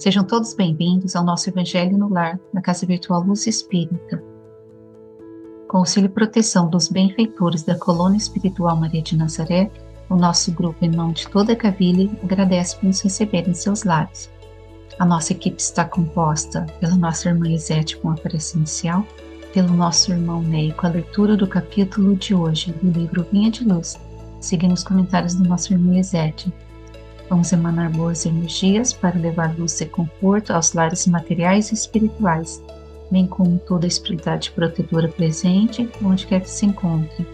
Sejam todos bem-vindos ao nosso Evangelho no Lar, na Casa Virtual Luz Espírita. Com auxílio e proteção dos benfeitores da Colônia Espiritual Maria de Nazaré, o nosso grupo, em nome de toda a Cavile, agradece por nos receber em seus lares. A nossa equipe está composta pela nossa irmã Isete com a prece inicial, pelo nosso irmão Ney com a leitura do capítulo de hoje do livro Vinha de Luz, seguindo os comentários do nosso irmão Isete. Vamos emanar boas energias para levar luz e conforto aos lares materiais e espirituais, bem como toda a espiritualidade protetora presente, onde quer que se encontre,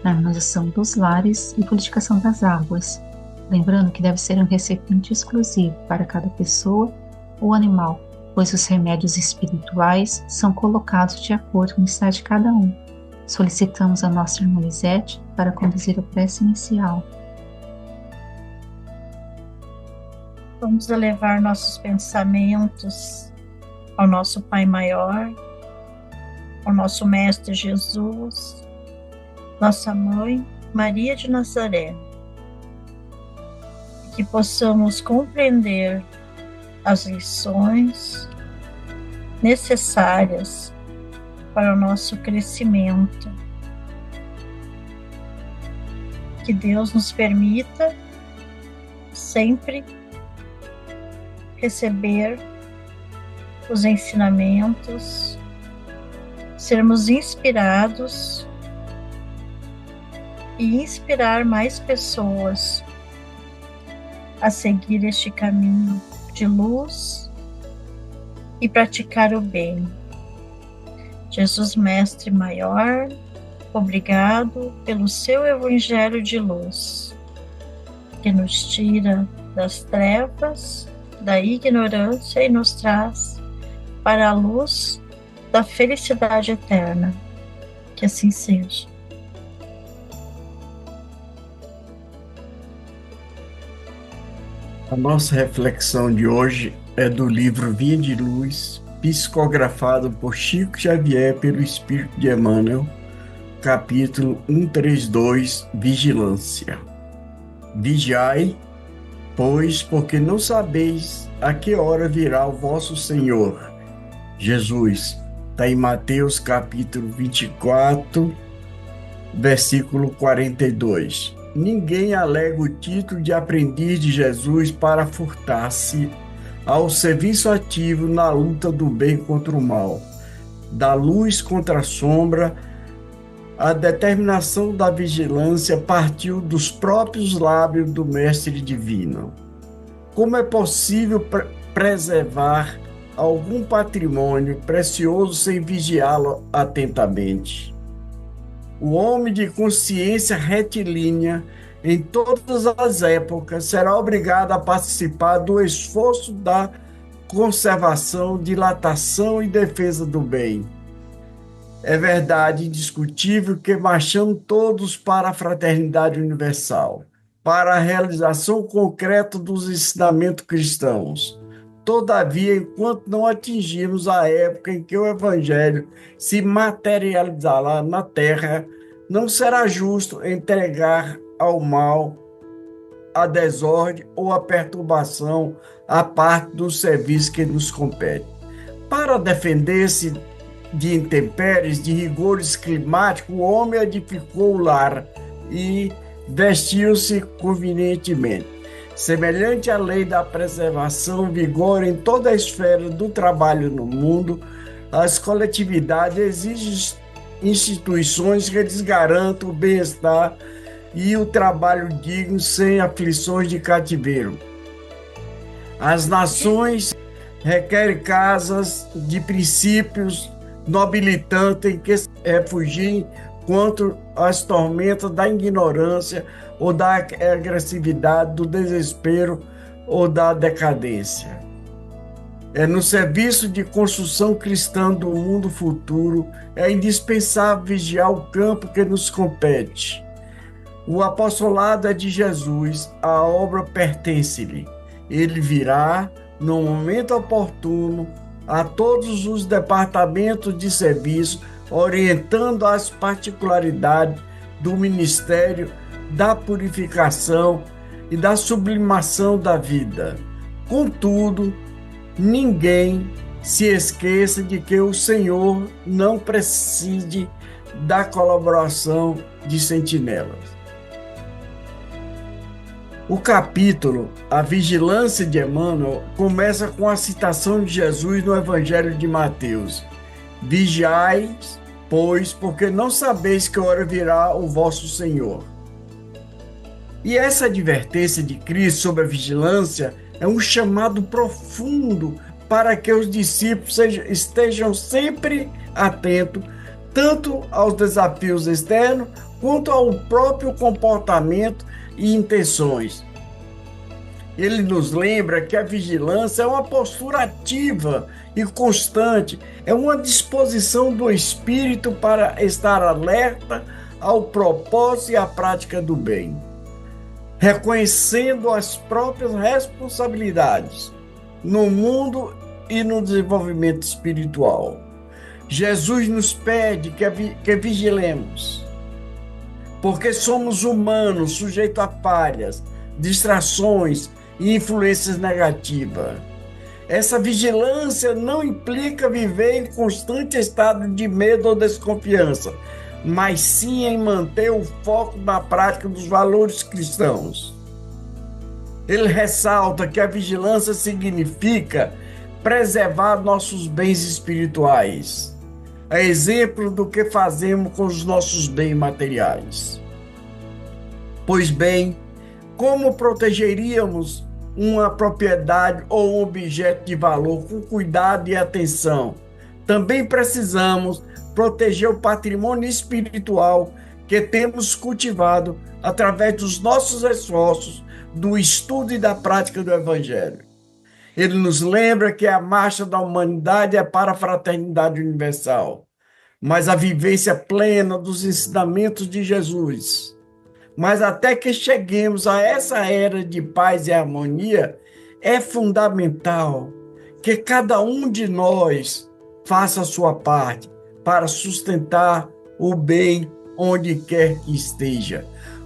na harmonização dos lares e purificação das águas. Lembrando que deve ser um recipiente exclusivo para cada pessoa ou animal, pois os remédios espirituais são colocados de acordo com o estado de cada um. Solicitamos a nossa irmã Lisete para conduzir a prece inicial. Vamos elevar nossos pensamentos ao nosso Pai Maior, ao nosso Mestre Jesus, nossa Mãe Maria de Nazaré, que possamos compreender as lições necessárias para o nosso crescimento. Que Deus nos permita sempre receber os ensinamentos, sermos inspirados e inspirar mais pessoas a seguir este caminho de luz e praticar o bem. Jesus Mestre Maior, obrigado pelo seu Evangelho de luz, que nos tira das trevas, da ignorância e nos traz para a luz da felicidade eterna. Que assim seja. A nossa reflexão de hoje é do livro Vinha de Luz, psicografado por Chico Xavier pelo Espírito de Emmanuel, capítulo 132, Vigilância. Vigiai, pois, porque não sabeis a que hora virá o vosso Senhor. Jesus, está em Mateus capítulo 24, versículo 42. Ninguém alega o título de aprendiz de Jesus para furtar-se ao serviço ativo na luta do bem contra o mal, da luz contra a sombra. A determinação da vigilância partiu dos próprios lábios do Mestre Divino. Como é possível preservar algum patrimônio precioso sem vigiá-lo atentamente? O homem de consciência retilínea, em todas as épocas, será obrigado a participar do esforço da conservação, dilatação e defesa do bem. É verdade indiscutível que marchamos todos para a fraternidade universal, para a realização concreta dos ensinamentos cristãos. Todavia, enquanto não atingirmos a época em que o Evangelho se materializará na Terra, não será justo entregar ao mal, à desordem ou à perturbação a parte do serviço que nos compete. Para defender-se de intempéries, de rigores climáticos, o homem edificou o lar e vestiu-se convenientemente. Semelhante à lei da preservação, vigora em toda a esfera do trabalho no mundo, as coletividades exigem instituições que lhes garantam o bem-estar e o trabalho digno sem aflições de cativeiro. As nações requerem casas de princípios nobilitantes em que se refugiem contra as tormentas da ignorância ou da agressividade, do desespero ou da decadência. É no serviço de construção cristã do mundo futuro, é indispensável vigiar o campo que nos compete. O apostolado é de Jesus, a obra pertence-lhe. Ele virá, no momento oportuno, a todos os departamentos de serviço, orientando as particularidades do ministério da purificação e da sublimação da vida. Contudo, ninguém se esqueça de que o Senhor não prescinde da colaboração de sentinelas. O capítulo A Vigilância de Emmanuel começa com a citação de Jesus no Evangelho de Mateus: Vigiai, pois, porque não sabeis que hora virá o vosso Senhor. E essa advertência de Cristo sobre a vigilância é um chamado profundo para que os discípulos estejam sempre atentos, tanto aos desafios externos, quanto ao próprio comportamento e intenções. Ele nos lembra que a vigilância é uma postura ativa e constante, é uma disposição do espírito para estar alerta ao propósito e à prática do bem, reconhecendo as próprias responsabilidades no mundo e no desenvolvimento espiritual. Jesus nos pede que vigilemos, porque somos humanos, sujeitos a falhas, distrações e influências negativas. Essa vigilância não implica viver em constante estado de medo ou desconfiança, mas sim em manter o foco na prática dos valores cristãos. Ele ressalta que a vigilância significa preservar nossos bens espirituais, a exemplo do que fazemos com os nossos bens materiais. Pois bem, como protegeríamos uma propriedade ou um objeto de valor com cuidado e atenção? Também precisamos proteger o patrimônio espiritual que temos cultivado através dos nossos esforços, do estudo e da prática do Evangelho. Ele nos lembra que a marcha da humanidade é para a fraternidade universal, mas a vivência plena dos ensinamentos de Jesus. Mas até que cheguemos a essa era de paz e harmonia, é fundamental que cada um de nós faça a sua parte para sustentar o bem onde quer que esteja.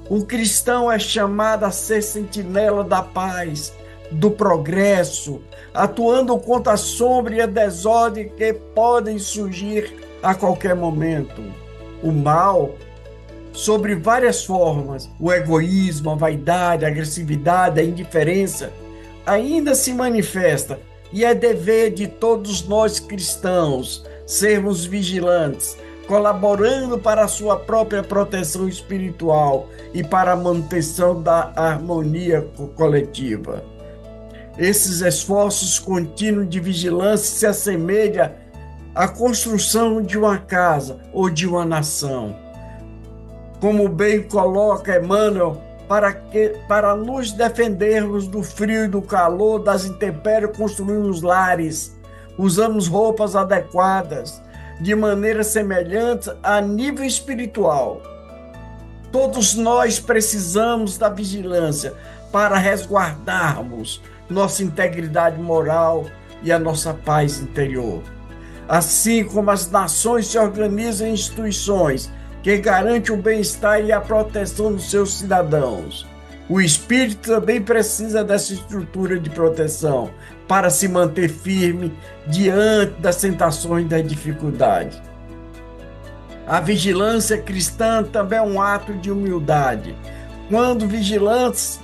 O cristão é chamado a ser sentinela da paz, do progresso, atuando contra a sombra e a desordem que podem surgir a qualquer momento. O mal, sobre várias formas, o egoísmo, a vaidade, a agressividade, a indiferença, ainda se manifesta, e é dever de todos nós cristãos sermos vigilantes, colaborando para a sua própria proteção espiritual e para a manutenção da harmonia coletiva. Esses esforços contínuos de vigilância se assemelham à construção de uma casa ou de uma nação. Como bem coloca Emmanuel, para nos defendermos do frio e do calor, das intempéries, construímos lares, usamos roupas adequadas, de maneira semelhante a nível espiritual. Todos nós precisamos da vigilância para resguardarmos nossa integridade moral e a nossa paz interior. Assim como as nações se organizam em instituições que garantem o bem-estar e a proteção dos seus cidadãos, o espírito também precisa dessa estrutura de proteção para se manter firme diante das tentações e das dificuldades. A vigilância cristã também é um ato de humildade. Quando vigilantes,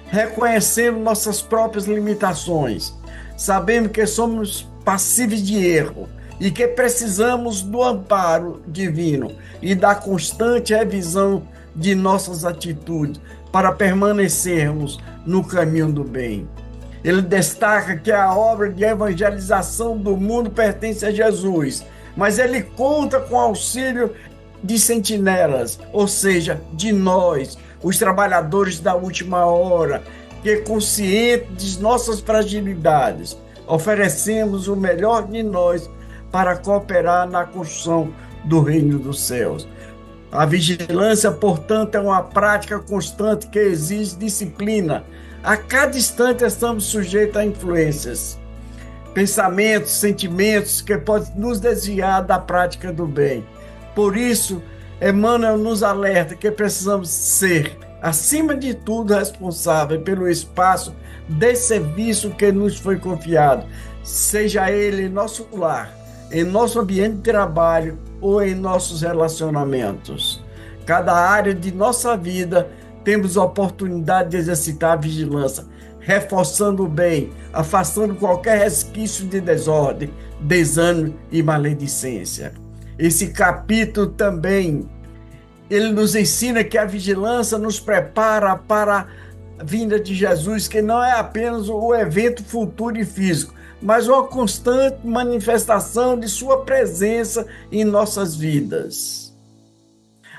reconhecemos nossas próprias limitações, sabemos que somos passíveis de erro e que precisamos do amparo divino e da constante revisão de nossas atitudes para permanecermos no caminho do bem. Ele destaca que a obra de evangelização do mundo pertence a Jesus, mas ele conta com o auxílio de sentinelas, ou seja, de nós, os trabalhadores da última hora, que, conscientes de nossas fragilidades, oferecemos o melhor de nós para cooperar na construção do reino dos céus. A vigilância, portanto, é uma prática constante que exige disciplina. A cada instante estamos sujeitos a influências, pensamentos, sentimentos que podem nos desviar da prática do bem. Por isso, Emmanuel nos alerta que precisamos ser acima de tudo, responsável pelo espaço de serviço que nos foi confiado, seja ele em nosso lar, em nosso ambiente de trabalho ou em nossos relacionamentos. Cada área de nossa vida temos a oportunidade de exercitar a vigilância, reforçando o bem, afastando qualquer resquício de desordem, desânimo e maledicência. Esse capítulo também, ele nos ensina que a vigilância nos prepara para a vinda de Jesus, que não é apenas o evento futuro e físico, mas uma constante manifestação de sua presença em nossas vidas.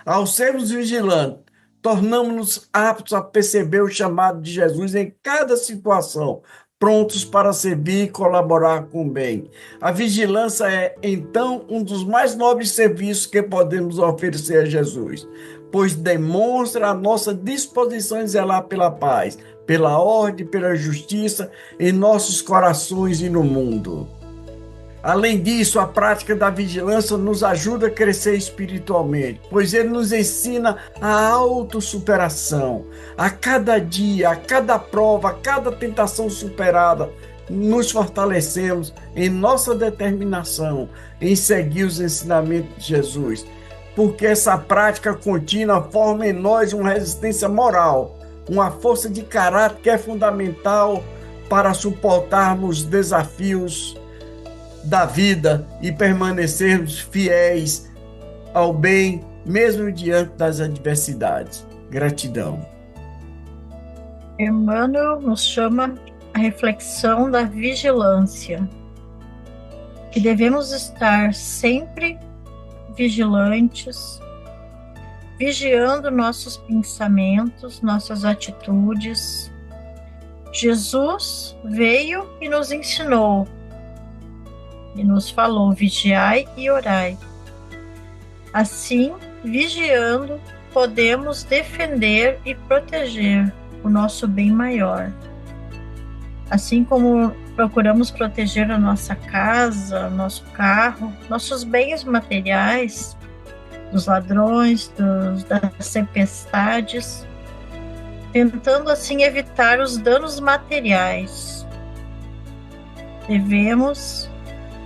Ao sermos vigilantes, tornamos-nos aptos a perceber o chamado de Jesus em cada situação, prontos para servir e colaborar com o bem. A vigilância é, então, um dos mais nobres serviços que podemos oferecer a Jesus, pois demonstra a nossa disposição em zelar pela paz, pela ordem, pela justiça em nossos corações e no mundo. Além disso, a prática da vigilância nos ajuda a crescer espiritualmente, pois ele nos ensina a autossuperação. A cada dia, a cada prova, a cada tentação superada, nos fortalecemos em nossa determinação em seguir os ensinamentos de Jesus, porque essa prática contínua forma em nós uma resistência moral, uma força de caráter que é fundamental para suportarmos desafios da vida e permanecermos fiéis ao bem, mesmo diante das adversidades. Gratidão. Emmanuel nos chama a reflexão da vigilância, que devemos estar sempre vigilantes, vigiando nossos pensamentos, nossas atitudes. Jesus veio e nos ensinou, e nos falou: vigiai e orai. Assim, vigiando, podemos defender e proteger o nosso bem maior. Assim como procuramos proteger a nossa casa, nosso carro, nossos bens materiais, dos ladrões, das tempestades, tentando assim evitar os danos materiais. Devemos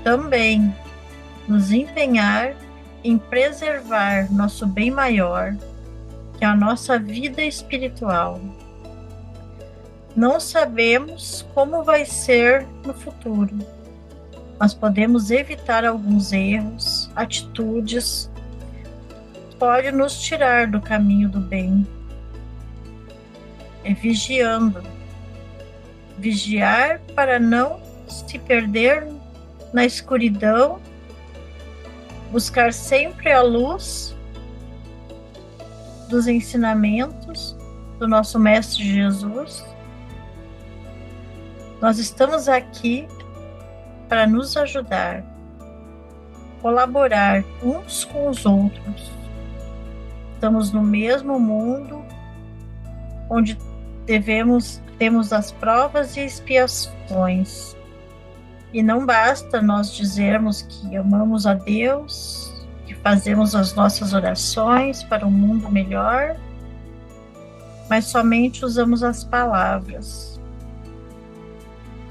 também nos empenhar em preservar nosso bem maior, que é a nossa vida espiritual. Não sabemos como vai ser no futuro, mas podemos evitar alguns erros, atitudes, pode nos tirar do caminho do bem. É vigiando. Vigiar para não se perder na escuridão, buscar sempre a luz dos ensinamentos do nosso Mestre Jesus. Nós estamos aqui para nos ajudar, colaborar uns com os outros. Estamos no mesmo mundo, onde temos as provas e expiações. E não basta nós dizermos que amamos a Deus, que fazemos as nossas orações para um mundo melhor, mas somente usamos as palavras.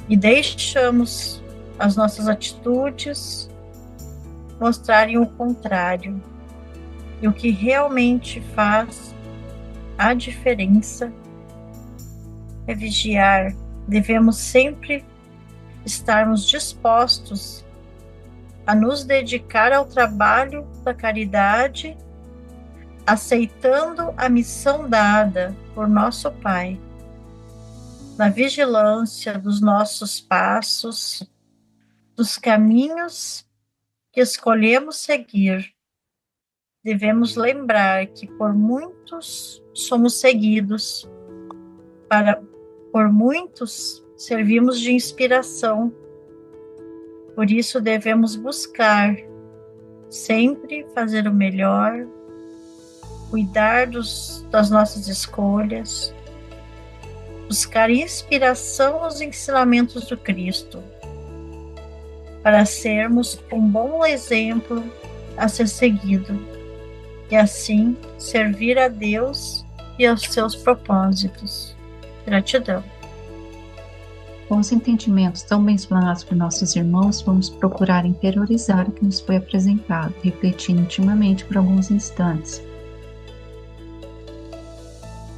E deixamos as nossas atitudes mostrarem o contrário. E o que realmente faz a diferença é vigiar. Devemos sempre estarmos dispostos a nos dedicar ao trabalho da caridade, aceitando a missão dada por nosso Pai, na vigilância dos nossos passos, dos caminhos que escolhemos seguir. Devemos lembrar que por muitos somos seguidos, por muitos servimos de inspiração. Por isso devemos buscar sempre fazer o melhor, cuidar das nossas escolhas, buscar inspiração nos ensinamentos do Cristo, para sermos um bom exemplo a ser seguido, e assim servir a Deus e aos seus propósitos. Gratidão. Com os entendimentos tão bem explanados por nossos irmãos, vamos procurar interiorizar o que nos foi apresentado, refletindo intimamente por alguns instantes.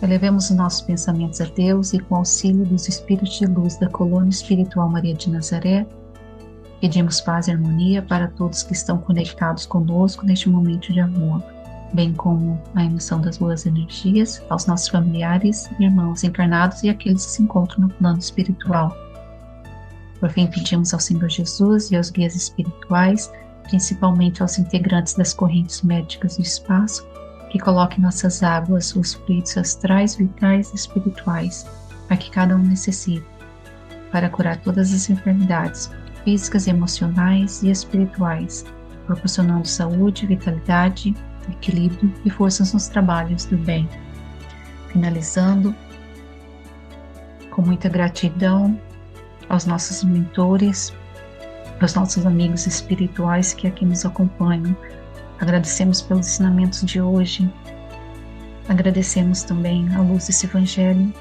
Elevemos os nossos pensamentos a Deus e, com o auxílio dos Espíritos de Luz da Colônia Espiritual Maria de Nazaré, pedimos paz e harmonia para todos que estão conectados conosco neste momento de amor, bem como a emissão das boas energias aos nossos familiares, irmãos encarnados e aqueles que se encontram no plano espiritual. Por fim, pedimos ao Senhor Jesus e aos guias espirituais, principalmente aos integrantes das correntes médicas do espaço, que coloquem nossas águas os fluidos astrais, vitais e espirituais, a que cada um necessita, para curar todas as enfermidades físicas, emocionais e espirituais, proporcionando saúde, vitalidade, equilíbrio e forças nos trabalhos do bem. Finalizando, com muita gratidão aos nossos mentores, aos nossos amigos espirituais que aqui nos acompanham. Agradecemos pelos ensinamentos de hoje. Agradecemos também a luz desse Evangelho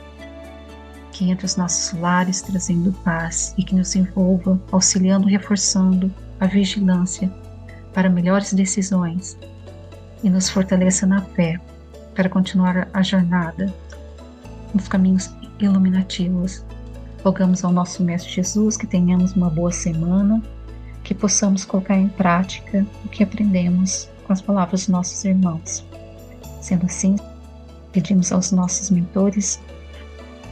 que entra os nossos lares trazendo paz e que nos envolva, auxiliando e reforçando a vigilância para melhores decisões e nos fortaleça na fé para continuar a jornada nos caminhos iluminativos. Rogamos ao nosso Mestre Jesus que tenhamos uma boa semana, que possamos colocar em prática o que aprendemos com as palavras dos nossos irmãos. Sendo assim, pedimos aos nossos mentores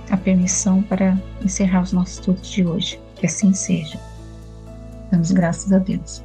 a permissão para encerrar os nossos estudos de hoje. Que assim seja. Damos graças a Deus.